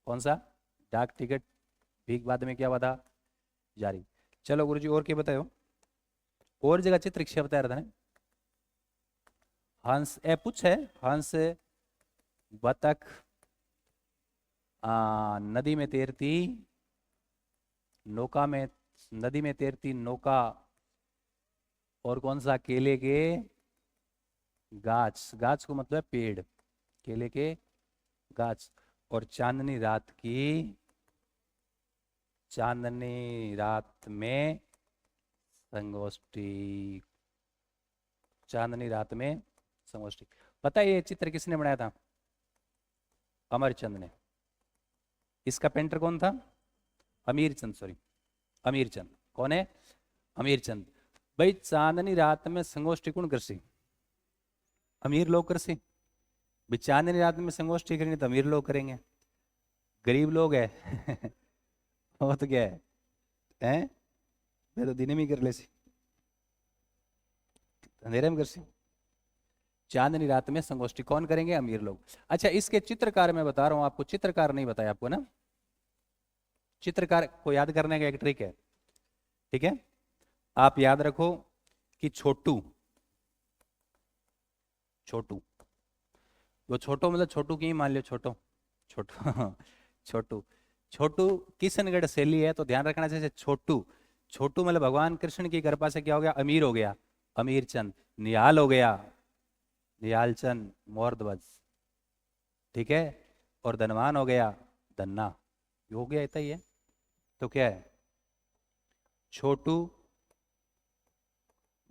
कौन सा? डाक टिकट भी बाद में क्या हुआ था? जारी। चलो गुरुजी और क्या बताओ? और जगह चित्र क्या बता रहा था ना? हंस ए पूछ है, हंस बतख नदी में तैरती नौका में, नदी में तैरती नौका, और कौन सा? केले के गाछ, गाछ को मतलब पेड़, केले के गाछ। और चांदनी रात की, चांदनी रात में संगोष्ठी, चांदनी रात में संगोष्ठी। पता है ये चित्र किसने बनाया था? अमरचंद ने। इसका पेंटर कौन था? अमीर चंद, सॉरी अमीर चंद। कौन है? अमीर चंद। भाई चांदनी रात में संगोष्ठी कौन करसी? अमीर लोग करसी। भाई चांदनी रात में संगोष्ठी करेंगे तो अमीर लोग करेंगे, गरीब लोग है वो तो क्या है? मैं तो दिन में कर ले सी, अंधेरे में कर सी। चांदनी रात में संगोष्ठी कौन करेंगे? अमीर लोग। अच्छा, इसके चित्रकार मैं बता रहा हूं आपको, चित्रकार नहीं बताया आपको ना। चित्रकार को याद करने का एक ट्रिक है, ठीक है। आप याद रखो कि छोटू, छोटू, वो छोटू मतलब छोटू की मान लियो, छोटू, छोटू छोटू, छोटू किशनगढ़ शैली है तो ध्यान रखना चाहिए। छोटू, छोटू मतलब भगवान कृष्ण की कृपा से क्या हो गया? अमीर हो गया, अमीर चंद। निहाल हो गया, निहाल चंद मोरध्वज, ठीक है। और धनवान हो गया, धन्ना। ये हो गया, इतना ही है। तो क्या है? छोटू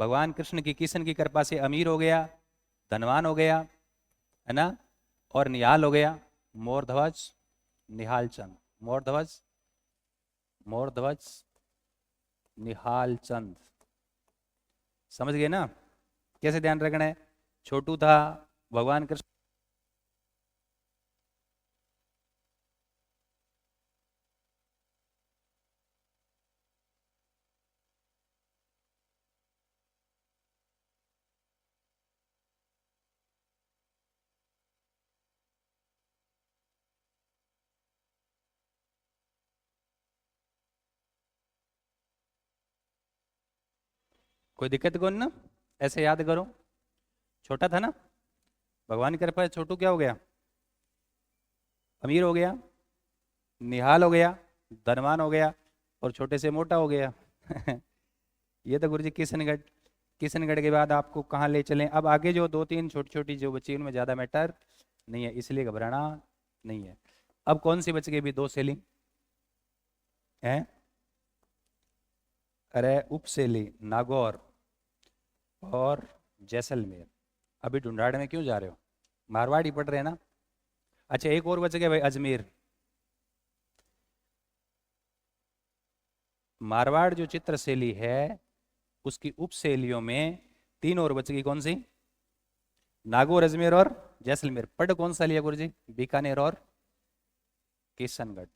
भगवान कृष्ण की, किशन की कृपा से अमीर हो गया, धनवान हो गया, है ना। और निहाल हो गया, मोरध्वज निहाल चंद। मोरध्वज, मोरध्वज निहाल चंद। समझ गए ना कैसे ध्यान रखना है? छोटू था भगवान कृष्ण, कोई दिक्कत कौन ना, ऐसे याद करो। छोटा था ना, भगवान की कृपा से छोटू क्या हो गया? अमीर हो गया, निहाल हो गया, धनवान हो गया, और छोटे से मोटा हो गया ये तो गुरुजी किशनगढ़। किशनगढ़ के बाद आपको कहाँ ले चलें? अब आगे जो दो तीन छोटी छोटी जो बची उनमें ज़्यादा मैटर नहीं है, इसलिए घबराना नहीं है। अब कौन सी बच गई? भी दो सेलिंग है। अरे उपसेली, नागौर और जैसलमेर। अभी ढूंढाड़ में क्यों जा रहे हो? मारवाड़ी पढ़ रहे हैं ना? अच्छा एक और बच गया भाई, अजमेर। मारवाड़ जो चित्रशैली है उसकी उपशैलियों में तीन और बच गई, कौन सी? नागौर, अजमेर और जैसलमेर। पढ़ कौन सा लिया गुरुजी? बीकानेर और किशनगढ़।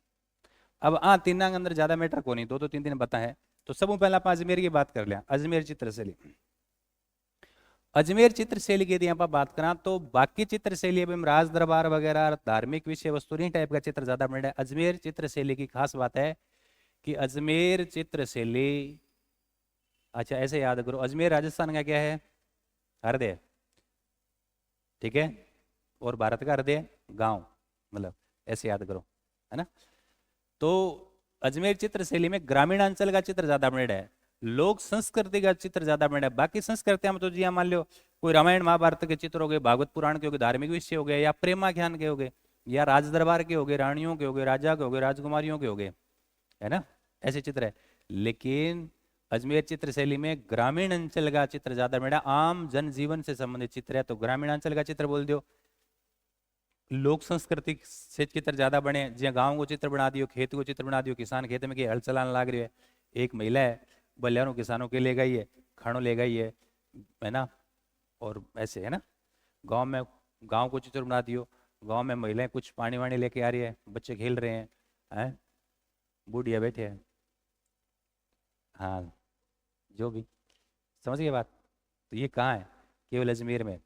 अब तीन के अंदर ज्यादा मैटर को नहीं, दो तीन दिन बता है। तो सब पहले आप अजमेर की बात कर लिया। अजमेर चित्रशैली, अजमेर चित्रशैली की यदि आप बात करें तो बाकी चित्रशैली में राज दरबार वगैरह धार्मिक विषय वस्तु नहीं टाइप का चित्र ज्यादा बन रहा है। अजमेर चित्रशैली की खास बात है कि अजमेर चित्रशैली, अच्छा ऐसे याद करो, अजमेर राजस्थान का क्या है? हृदय, ठीक है, और भारत का हृदय गांव, मतलब ऐसे याद करो, है ना? तो अजमेर चित्रशैली में ग्रामीण अंचल का चित्र ज्यादा बन रहा है, लोक संस्कृति का चित्र ज्यादा बन रहा है। बाकी संस्कृतियां में तो जी मान लो कोई रामायण महाभारत के चित्र हो गए, भागवत पुराण के हो गए, धार्मिक विषय हो गए, या प्रेमाख्यान के हो गए, या राज दरबार के हो गए, रानियों के हो गए, राजा के हो गए, राजकुमारियों के हो गए, है ना? ऐसे चित्र है। लेकिन अजमेर चित्रशैली में ग्रामीण अंचल का चित्र ज्यादा बन रहा है, आम जनजीवन से संबंधित चित्र है, तो ग्रामीण अंचल का चित्र बोल दो। लोक संस्कृति से चित्र ज्यादा बने, जिया गांव को चित्र बना दियो, खेत को चित्र बना दियो, किसान खेत में के हल चलाने लाग रही है, एक महिला है बलियारों किसानों के ले गई है, खानों ले गई है ना? और ऐसे है ना, गांव में गांव को चित्र बना दियो, गांव में महिलाएं कुछ पानी वानी लेके आ रही है, बच्चे खेल रहे हैं, बूढ़िया बैठे हैं, हाँ जो भी, समझ गए बात? तो ये कहाँ है? केवल अजमेर में।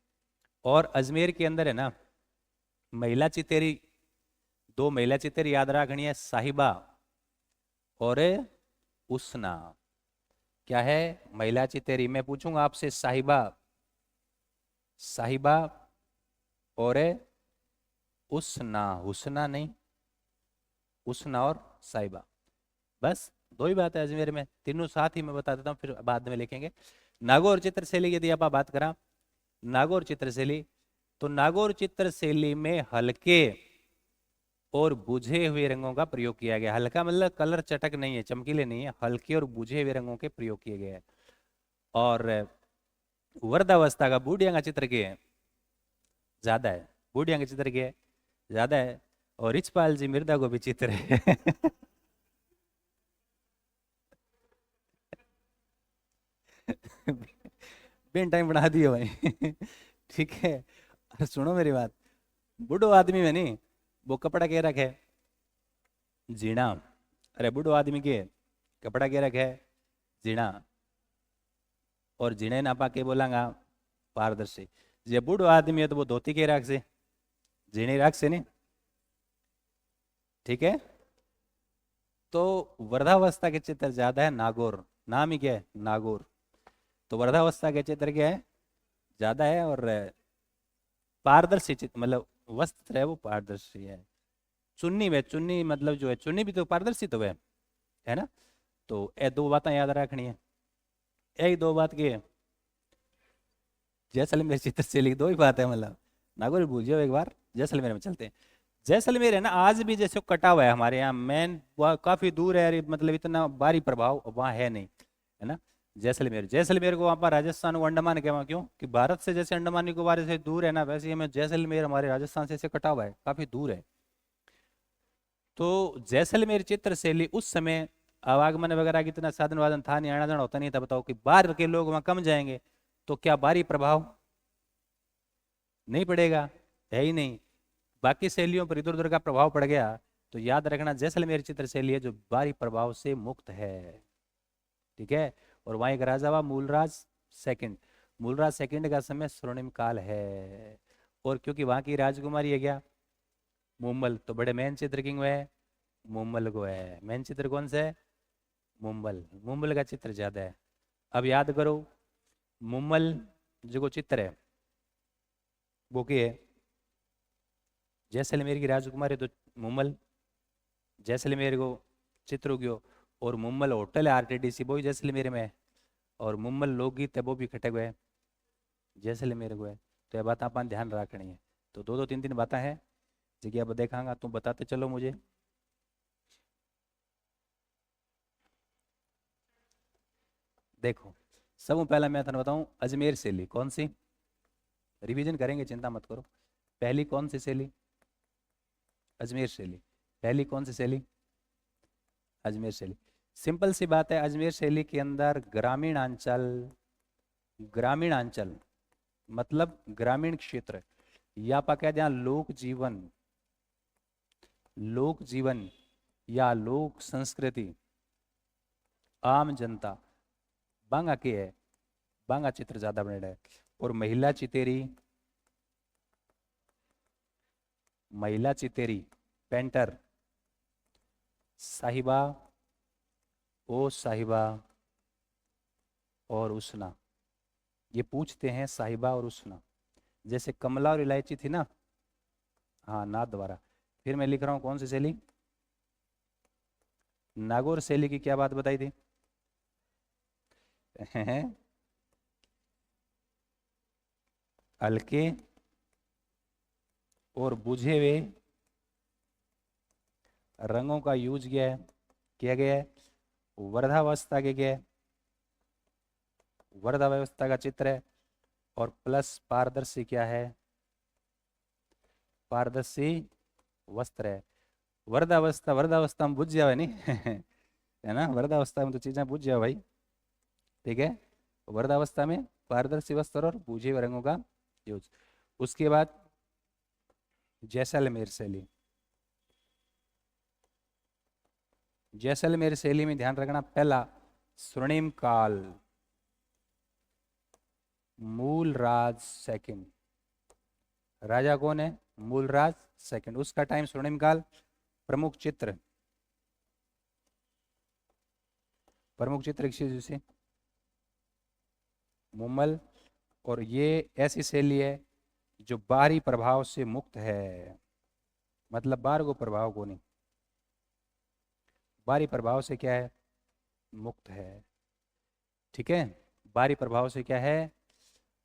और अजमेर के अंदर है ना महिला चितेरी, दो महिला चितेरी याद रखनी है, साहिबा और उसना। क्या है महिला चितेरी? मैं पूछूंगा आपसे, साहिबा, साहिबा और उसना, हुसना नहीं, उसना और साहिबा, बस दो ही बात है अजमेर में, तीनों साथ ही मैं बता देता हूँ, फिर बाद में लिखेंगे। नागौर चित्रशैली यदि आप बात करा, नागौर चित्रशैली, तो नागौर चित्रशैली में हल्के और बुझे हुए रंगों का प्रयोग किया गया। हल्का मतलब कलर चटक नहीं है, चमकीले नहीं है, हल्के और बुझे हुए रंगों के प्रयोग किए गए हैं। और वृद्धावस्था का, बूढ़िया का चित्र के ज्यादा है, बूढ़िया के चित्र के ज्यादा है। और रिचपाल जी मिर्दा को भी चित्र है बेन टाइम बढ़ा दियो भाई ठीक है। और सुनो मेरी बात, बूढ़ो आदमी में नहीं, वो कपड़ा के रखे जीना, अरे बूढ़ो आदमी के कपड़ा के रखे जीना, और जीने नापा के बोलांगा पारदर्शी। जे बूढ़ो आदमी है तो वो धोती के रख से, जीने रख से नहीं, ठीक है। तो वृद्धावस्था के चित्र ज्यादा है नागौर, नाम ही क्या है नागौर, तो वृद्धावस्था के चित्र क्या है ज्यादा है। और पारदर्शी चित्र मतलब वस्त्र है वो पारदर्शी है। चुन्नी में, चुन्नी मतलब जो है चुन्नी भी तो पारदर्शी तो है ना? तो ये दो बातें याद रखनी है। एक दो बात की है, जैसलमेर चित्र से लिख, दो ही बात है, मतलब नागौर भूल जाओ एक बार, जैसलमेर में चलते हैं। जैसलमेर है ना आज भी जैसे कटा हुआ है हमारे यहाँ, मेन काफी दूर है, मतलब इतना भारी प्रभाव वहाँ है नहीं, है ना? जैसलमेर, जैसलमेर को वहाँ पर राजस्थान को अंडमान कहवा, क्यों कि भारत से जैसे अंडमान निकोबार से दूर है ना, वैसे ही हमें जैसलमेर हमारे राजस्थान से ऐसे कटा हुआ है, काफी दूर है। तो जैसलमेर चित्र शैली उस समय आवागमन वगैरह की इतना साधन वाधन था नहीं, आना जाना होता नहीं था, बताओ कि बाहर के लोग वहां कम जाएंगे तो क्या भारी प्रभाव नहीं पड़ेगा? है ही नहीं। बाकी शैलियों पर इधर उधर का प्रभाव पड़ गया, तो याद रखना जैसलमेर चित्र शैली है जो भारी प्रभाव से मुक्त है, ठीक है। और वहां एक राजा हुआ मूलराज सेकंड, मूलराज सेकंड का समय स्वर्णिम काल है। और क्योंकि वहां की राजकुमारी है क्या मुम्बल, तो बड़े मेन चित्र किंग है मुम्बल को है। मेन चित्र कौन सा है? मुम्बल, मुम्बल का चित्र ज्यादा है। अब याद करो मुम्बल जो चित्र है वो क्या है? जैसलमेर की राजकुमारी तो मुम्बल, जैसलमेर को चित्र हो गयो, और मुम्बल होटल है आरटीडीसी वो जैसलमेर में है। और मुम्मल लोकगीत है वो भी खटे हुए है, जैसलमेर को है। तो ये बात आप ध्यान रखनी है। तो दो दो तीन तीन बातें हैं जी, अब देखांगा, तुम बताते चलो मुझे। देखो, सब पहला मैं थाने बताऊं, अजमेर शैली कौन सी, रिवीजन करेंगे चिंता मत करो। पहली कौन सी शैली, अजमेर शैली। पहली कौन सी शैली, अजमेर शैली। सिंपल सी बात है, अजमेर शैली के अंदर ग्रामीण अंचल, ग्रामीण अंचल मतलब ग्रामीण क्षेत्र, या आप कह दें लोक जीवन, लोक जीवन या लोक संस्कृति, आम जनता, बांगा के है, बांगा चित्र ज्यादा बनेड़ा है। और महिला चितेरी, महिला चितेरी, पेंटर, साहिबा, ओ साहिबा और उसना। ये पूछते हैं साहिबा और उसना, जैसे कमला और इलायची थी ना, हाँ नाथ द्वारा। फिर मैं लिख रहा हूं कौन सी शैली, नागौर शैली की क्या बात बताई थी हल्के और बुझे हुए रंगों का यूज किया गया है। वर्धावस्था के क्या है, वर्धावस्था का चित्र है। और प्लस पारदर्शी क्या है, पारदर्शी वस्त्र है। वर्धावस्था, वर्धावस्था में बुझ जावे नहीं है ना, वर्धावस्था में तो चीजें बुझ जाओ भाई, ठीक है। वर्धावस्था में पारदर्शी वस्त्र और बुझे हुए रंगों का यूज। उसके बाद जैसलमेर शैली, जैसलमेर शैली में ध्यान रखना, पहला स्वर्णिम काल, मूलराज सेकंड, राजा कौन है, मूलराज सेकंड, उसका टाइम स्वर्णिम काल। प्रमुख चित्र, प्रमुख चित्र से मुम्मल। और ये ऐसी शैली है जो बाहरी प्रभाव से मुक्त है, मतलब बाहर को प्रभाव को नहीं, बाहरी प्रभाव से क्या है, मुक्त है, ठीक है। बाहरी प्रभाव से क्या है,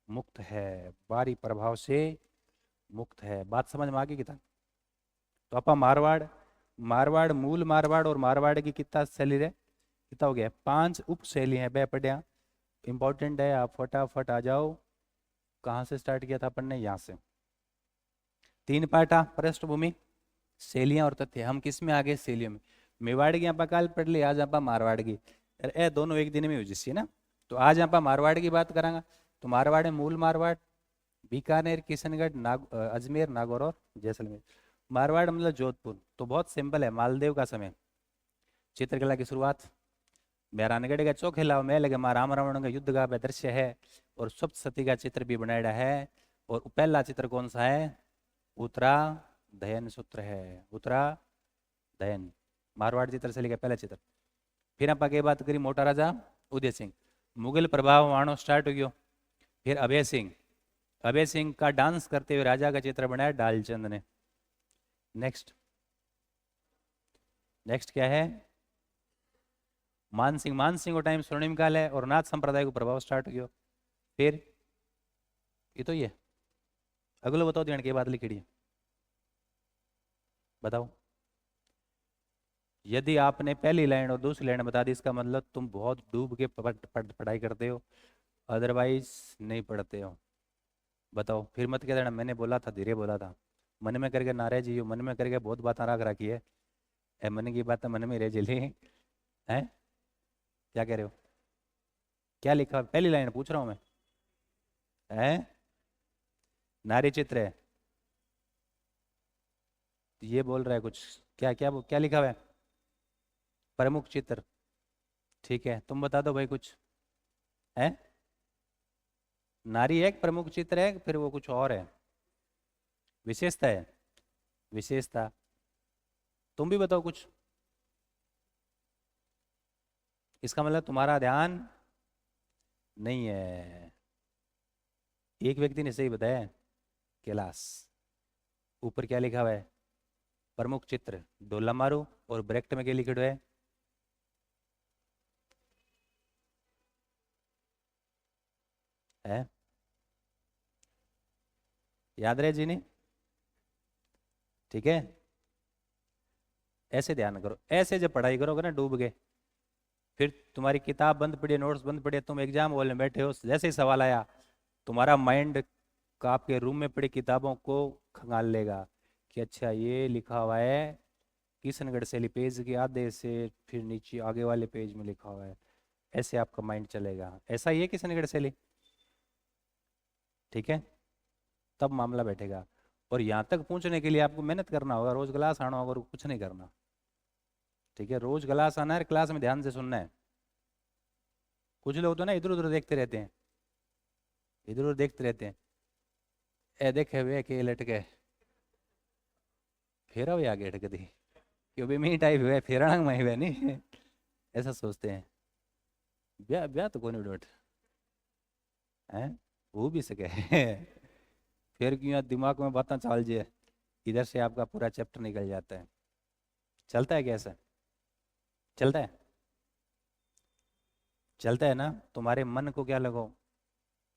मुक्त है, बाहरी प्रभाव से मुक्त है। बात समझ में आ गई कितना। तो अपा मारवाड़, मारवाड़ मूल मारवाड़ और मारवाड़ की कितना शैली है, कितना हो गया, 5 उप शैली है बे पढ़िया, इंपॉर्टेंट है, आप फटाफट आ जाओ। कहाँ से स्टार्ट किया था अपन ने, यहाँ से। 3 पार्टा, पृष्ठभूमि, शैलियां और तथ्य। हम किस में आ गए, शैलियों में। मेवाड़ की आप काल पढ़ ली, आज आप मारवाड़ की, ए दोनों एक दिन में हो जिससी ना। तो आज आप मारवाड़ की बात करांगा। तो मारवाड़ है मूल मारवाड़, बीकानेर, किशनगढ़, अजमेर, नागौर और जैसलमेर। मारवाड़ मतलब जोधपुर। तो बहुत सिंपल है, मालदेव का समय, चित्रकला की शुरुआत, मेहरानगढ़ का चौक हिलाओ में लगे मां राम रावण का युद्ध का दृश्य है, और सप्तशती का चित्र भी बनाया है। और पहला चित्र कौन सा है, उत्तराधयन सूत्र है, उत्तराधयन, मारवाड़ चित्र से लेकर पहला चित्र। फिर आप आगे बात करी मोटा राजा उदय सिंह, मुगल प्रभाव आनो स्टार्ट हो गयो। फिर अभय सिंह, अभय सिंह का डांस करते हुए राजा का चित्र बनाया डालचंद ने। नेक्स्ट, नेक्स्ट क्या है, मानसिंह, मानसिंह को टाइम स्वर्णिम काल है और नाथ संप्रदाय को प्रभाव स्टार्ट हो गयो। फिर ये तो ये अगलो बताओ, ध्यान की बात लिखी है, बताओ। यदि आपने पहली लाइन और दूसरी लाइन बता दी, इसका मतलब तुम बहुत डूब के पढ़ाई करते हो, अदरवाइज नहीं पढ़ते हो। बताओ, फिर मत कह देना मैंने बोला था, धीरे बोला था। मन में करके नारे जी, मन में करके बहुत बातें रख रखी है, मन की बात मन में रह जली है। क्या कह रहे हो, क्या लिखा पहली लाइन पूछ रहा हूं मैं, है नारी चित्र है, ये बोल रहा है कुछ, क्या क्या क्या लिखा हुआ है, प्रमुख चित्र, ठीक है। तुम बता दो भाई कुछ है, नारी एक प्रमुख चित्र है, फिर वो कुछ और है, विशेषता है, विशेषता। तुम भी बताओ कुछ, इसका मतलब तुम्हारा ध्यान नहीं है। एक व्यक्ति ने सही बताया, कैलाश। ऊपर क्या लिखा हुआ है, प्रमुख चित्र, डोला मारो, और ब्रैकेट में क्या लिखा हुआ है, है, याद रहे जी नहीं? ठीक है, ऐसे ध्यान करो, ऐसे जब पढ़ाई करोगे ना डूब गए, फिर तुम्हारी किताब बंद पड़ी है, नोट्स बंद पड़े, तुम एग्जाम हॉल में बैठे हो, जैसे ही सवाल आया तुम्हारा माइंड का आपके रूम में पड़ी किताबों को खंगाल लेगा कि अच्छा ये लिखा हुआ है किशनगढ़ शैली, पेज के आधे से फिर नीचे आगे वाले पेज में लिखा हुआ है, ऐसे आपका माइंड चलेगा, ऐसा ही है किशनगढ़ शैली। ठीक है, तब मामला बैठेगा। और यहाँ तक पहुँचने के लिए आपको मेहनत करना होगा, रोज क्लास आना होगा और कुछ नहीं करना। ठीक है, रोज क्लास आना है, क्लास में ध्यान से सुनना है। कुछ लोग तो ना इधर उधर देखते रहते हैं, इधर उधर देखते रहते हैं, ए देखे वे के लटके फेरा हुआ आगे अटक दी, क्यों भी मी टाइप हुआ फेरा मैं हुआ नहीं ऐसा सोचते हैं। ब्याह ब्याह तो कौन उठ है, वो भी सके फिर क्यों दिमाग में बातें चाल जाए, इधर से आपका पूरा चैप्टर निकल जाता है। चलता है कैसा? चलता है, चलता है ना। तुम्हारे मन को क्या लगो,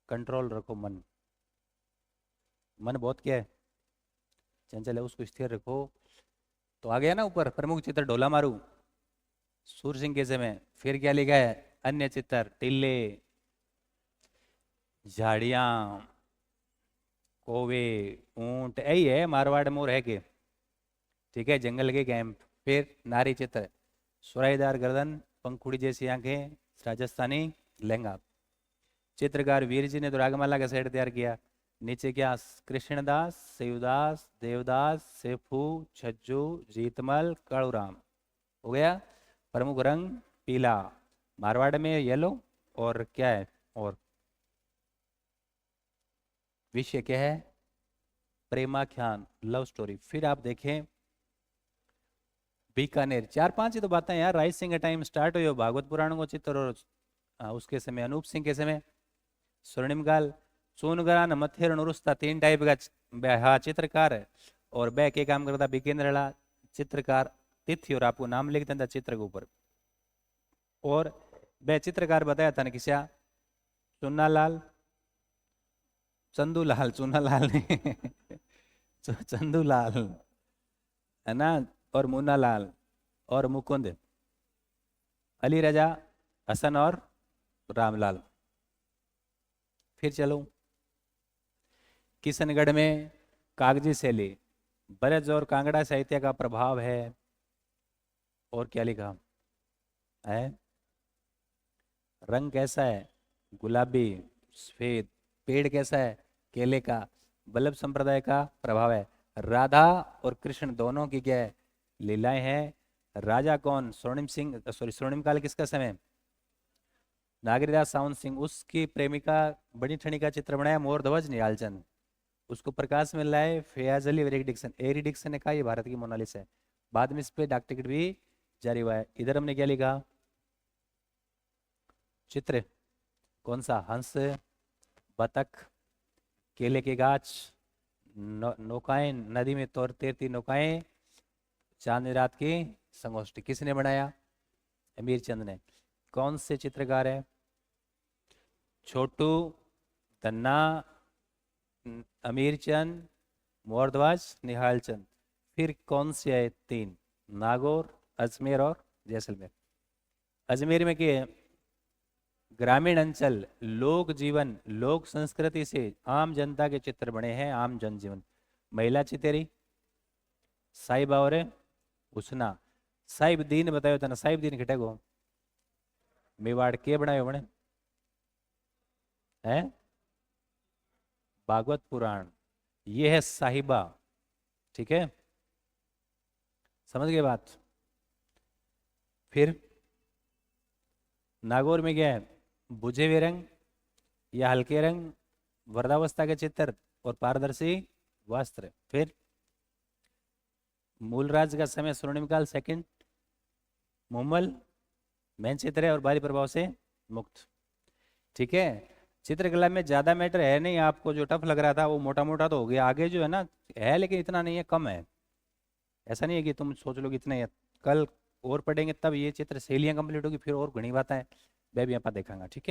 कंट्रोल रखो। मन, मन बहुत क्या है, चंचल है, उसको स्थिर रखो। तो आ गया ना ऊपर, प्रमुख चित्र ढोला मारू सूर सिंह के समय, फिर क्या लिखा है, अन्य चित्र टिल्ले, झाड़ियां, कोवे, ऊंट, यही है मारवाड़ मोर है के। ठीक है, जंगल के कैंप। फिर नारी चित्र, सुराईदार गर्दन, पंखुड़ी जैसी आंखें, राजस्थानी लहंगा। चित्रकार वीर जी ने तो रागमाला का सेट तैयार किया। नीचे क्या, कृष्णदास, शिवदास, देवदास, सेफू, छज्जू, जीतमल, कालूराम। हो गया। प्रमुख रंग पीला, मारवाड़ में येलो, और क्या है, और विषय क्या है, प्रेमाख्यान, लव स्टोरी। फिर आप देखें बीकानेर, चार पांच ही तो बातें यार। राइट सिंह का टाइम स्टार्ट हुई हो भागवत पुराण को चित्र, और उसके समय अनूप सिंह के समय स्वर्णिम काल। सोनगरा न मथेर नुरुस्ता, तीन टाइप का हाँ चित्रकार है। और बै के काम करता बीकेंद्रला चित्रकार, तिथि और आपको नाम लिख देता चित्र के ऊपर। और बै चित्रकार बताया था ना किसा, चुन्नालाल, चंदूलाल, चुन्नालाल नहीं चंदूलाल है ना, और मुन्नालाल, और मुकुंद, अली रजा, हसन और रामलाल। फिर चलो किशनगढ़ में कागजी शैली, ब्रज और कांगड़ा साहित्य का प्रभाव है। और क्या लिखा है, रंग कैसा है, गुलाबी सफेद, पेड़ कैसा है, केले का, वल्लभ संप्रदाय का प्रभाव है। राधा और कृष्ण दोनों की क्या है, लीलाएं हैं। राजा कौन, स्वर्णिम सिंह, सॉरी स्वर्णिम काल किसका समय, नागरीदास सावंत सिंह। उसकी प्रेमिका बड़ी ठणी का चित्र बनाया मोर ध्वज निहालचंद। उसको प्रकाश में लाए फयाज अली और एरिक डिक्सन। एरिक डिक्सन ने कहा ये भारत की मोनालिसा है। बाद में इस पे डाक टिकट भी जारी हुआ है। इधर हमने क्या लिखा, चित्र कौन सा, हंस, बतख, केले के गाछ, नौकाएं, नदी में तैरती नौकाएं, चांद रात की संगोष्ठी। किसने बनाया, अमीर चंद ने। कौन से चित्रकार है, छोटू, तन्ना, अमीर चंद, मोरध्वज, निहाल चंद। फिर कौन से आए तीन, नागौर, अजमेर और जैसलमेर। अजमेर में क्या है, ग्रामीण अंचल, लोक जीवन, लोक संस्कृति से आम जनता के चित्र बने हैं, आम जनजीवन। महिला चितेरी, साहिब और उसना, साहिब दीन बतायो था ना, साहिब दीन खटे गो मेवाड़ के बनायो बने है, भागवत पुराण, ये है साहिबा। ठीक है, समझ गए बात। फिर नागौर में क्या है, बुझे हुए रंग या हल्के रंग, वृद्धावस्था के चित्र और पारदर्शी वस्त्र। फिर मूलराज का समय स्वर्णिम काल सेकंड, मुम्मल मेन चित्र है और बाहरी प्रभाव से मुक्त। ठीक है, चित्रकला में ज्यादा मैटर है नहीं, आपको जो टफ लग रहा था वो मोटा मोटा तो हो गया। आगे जो है ना है, लेकिन इतना नहीं है, कम है। ऐसा नहीं है कि तुम सोच लो कि इतना ही है। कल और पढ़ेंगे तब ये चित्र शैलियां कंप्लीट होगी, फिर और घनी बातें मैं भी यहाँ पर देखांगा। ठीक है।